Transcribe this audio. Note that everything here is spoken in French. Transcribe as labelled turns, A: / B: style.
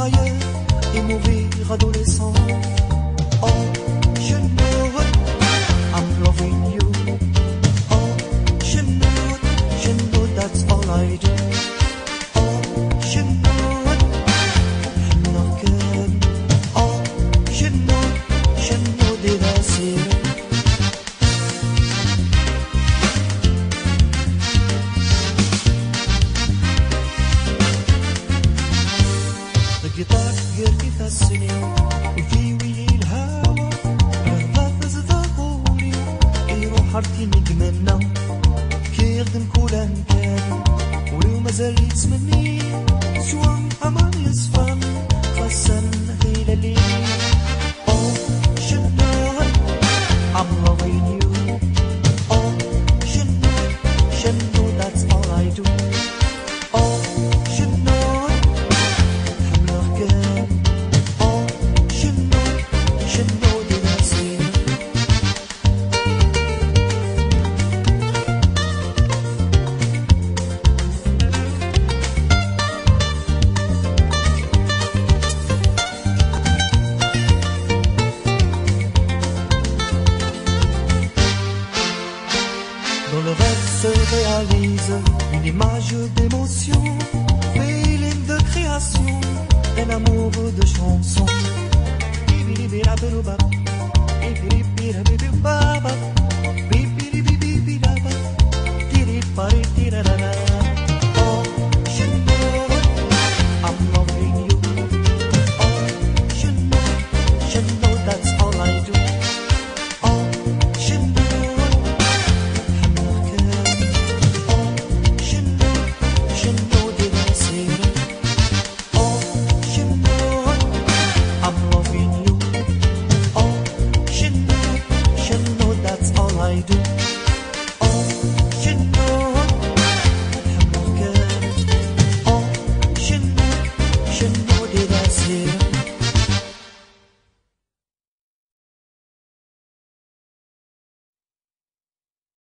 A: ailleurs et mourir adolescent. Oh, je know I'm loving you. Oh, je know that's all I do. Oh, je know I'm not good. Oh, je know that I see it. القطار قلبي فالسنين وفي الهوا رهبات ظهوري يروح عرفتي نجمنا كي يخدم كل كان ولو مازال يتسمني سوى أمان يصفن خاصن خيل الليل. Oh, je know I'm loving you. Oh, je know that's all I do. Oh, je know dans le rêve se réalise une image d'émotion, feeling de création, un amour de chanson. Bibidi